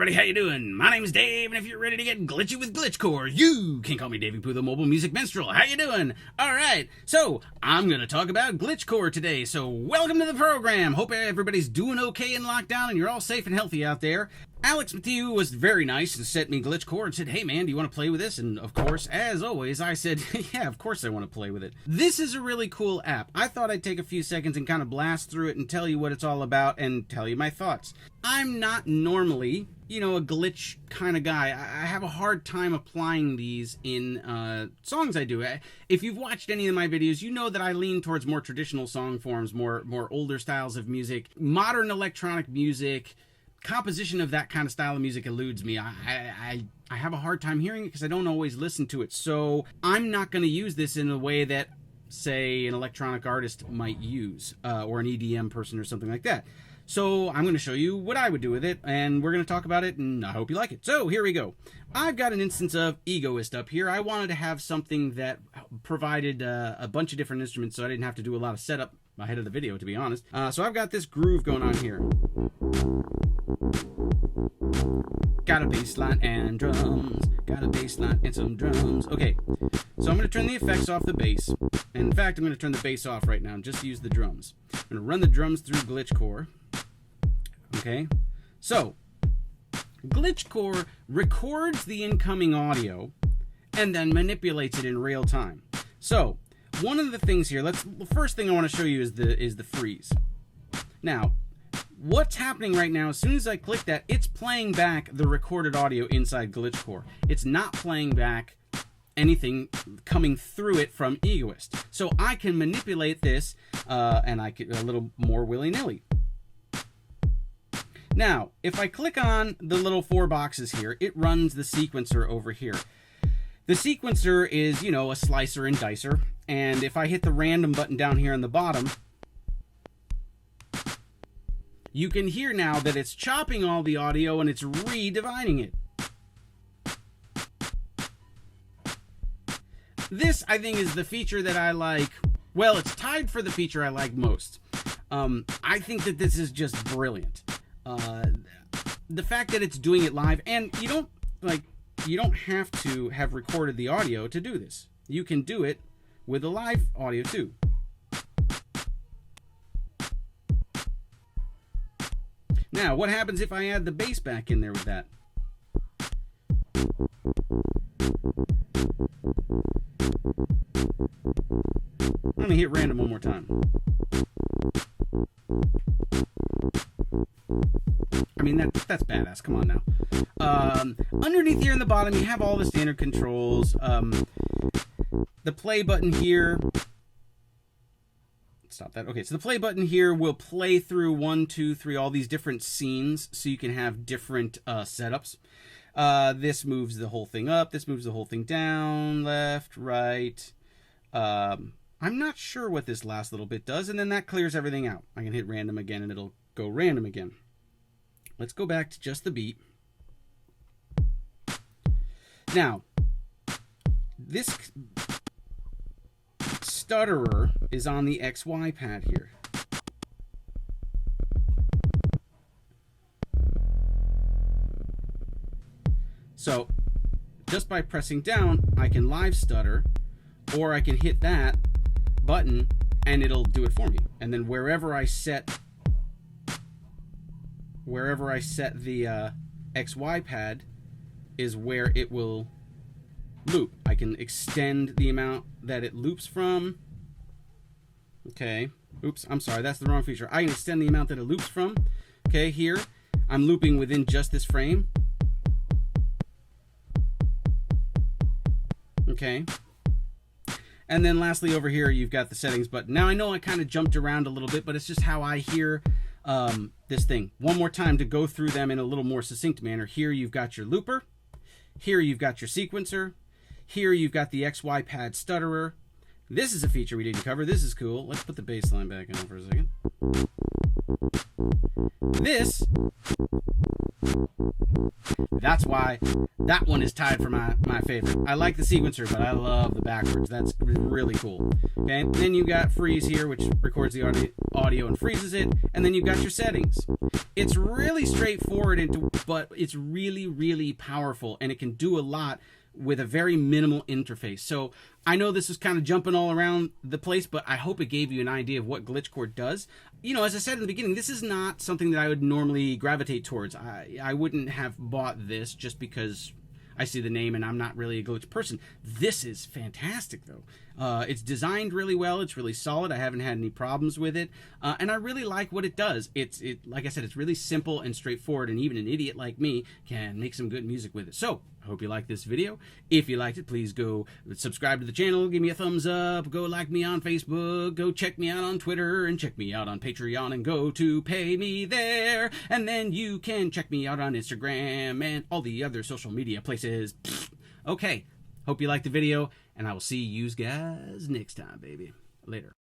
everybody, how you doing? My name is Dave, and if you're ready to get glitchy with GlitchCore, you can call me Daveypoo, the mobile music minstrel. How you doing? Alright, so I'm going to talk about GlitchCore today, so welcome to the program. Hope everybody's doing okay in lockdown and you're all safe and healthy out there. Alex Matthew was very nice and sent me GlitchCore and said, hey man, do you want to play with this? And of course, as always, I said, yeah, of course I want to play with it. This is a really cool app. I thought I'd take a few seconds and kind of blast through it and tell you what it's all about and tell you my thoughts. I'm not normally, a glitch kind of guy. I have a hard time applying these in songs I do. If you've watched any of my videos, you know that I lean towards more traditional song forms, more older styles of music, modern electronic music. Composition of that kind of style of music eludes me. I have a hard time hearing it because I don't always listen to it. So I'm not going to use this in a way that, say, an electronic artist might use, or an EDM person or something like that. So I'm going to show you what I would do with it, and we're going to talk about it, and I hope you like it. So here we go. I've got an instance of Egoist up here. I wanted to have something that provided a bunch of different instruments, so I didn't have to do a lot of setup ahead of the video, to be honest. So I've got this groove going on here. Got a bass line and drums. Got a bass line and some drums. Okay, so I'm going to turn the effects off the bass. And in fact, I'm going to turn the bass off right now and just use the drums. I'm going to run the drums through GlitchCore. Okay, so GlitchCore records the incoming audio and then manipulates it in real time. So one of the things here, the first thing I want to show you is the freeze. Now, what's happening right now, as soon as I click that, it's playing back the recorded audio inside GlitchCore. It's not playing back anything coming through it from Egoist. So I can manipulate this, and I can a little more willy-nilly. Now, if I click on the little four boxes here, it runs the sequencer over here. The sequencer is, a slicer and dicer, and if I hit the random button down here on the bottom, you can hear now that it's chopping all the audio and it's redividing it. This, I think, is the feature that I like. Well, it's tied for the feature I like most. I think that this is just brilliant. The fact that it's doing it live, and you don't have to have recorded the audio to do this. You can do it with the live audio too. Now, what happens if I add the bass back in there with that? Let me hit random one more time. I mean, that's badass. Come on now. Underneath here in the bottom, you have all the standard controls. The play button here. Stop that. Okay, so the play button here will play through 1, 2, 3, all these different scenes, so you can have different setups. This moves the whole thing up. This moves the whole thing down, left, right. I'm not sure what this last little bit does, and then that clears everything out. I can hit random again, and it'll go random again. Let's go back to just the beat. Now, this stutterer is on the XY pad here. So, just by pressing down, I can live stutter, or I can hit that button and it'll do it for me. And then wherever I set the XY pad is where it will loop. I can extend the amount that it loops from. Okay. Oops, I'm sorry, that's the wrong feature. I can extend the amount that it loops from. Okay, here, I'm looping within just this frame. Okay. And then lastly over here, you've got the settings button. Now, I know I kind of jumped around a little bit, but it's just how I hear this thing. One more time to go through them in a little more succinct manner. Here you've got your looper. Here you've got your sequencer. Here you've got the XY pad stutterer. This is a feature we didn't cover. This is cool. Let's put the bass line back on for a second. This, that's why that one is tied for my favorite. I like the sequencer, but I love the backwards. That's really cool. Okay, then you got freeze here, which records the audio and freezes it, and then you've got your settings. It's really straightforward, but it's really, really powerful, and it can do a lot with a very minimal interface. So I know this is kind of jumping all around the place, but I hope it gave you an idea of what GlitchCore does. You know, as I said in the beginning, this is not something that I would normally gravitate towards. I wouldn't have bought this just because I see the name and I'm not really a glitch person. This is fantastic, though. It's designed really well. It's really solid. I haven't had any problems with it, and I really like what it does. Like I said, it's really simple and straightforward, and even an idiot like me can make some good music with it. So I hope you liked this video. If you liked it, please go subscribe to the channel, give me a thumbs up, go like me on Facebook, go check me out on Twitter, and check me out on Patreon, and go to pay me there. And then you can check me out on Instagram and all the other social media places. Okay, hope you liked the video, and I will see you guys next time, baby. Later.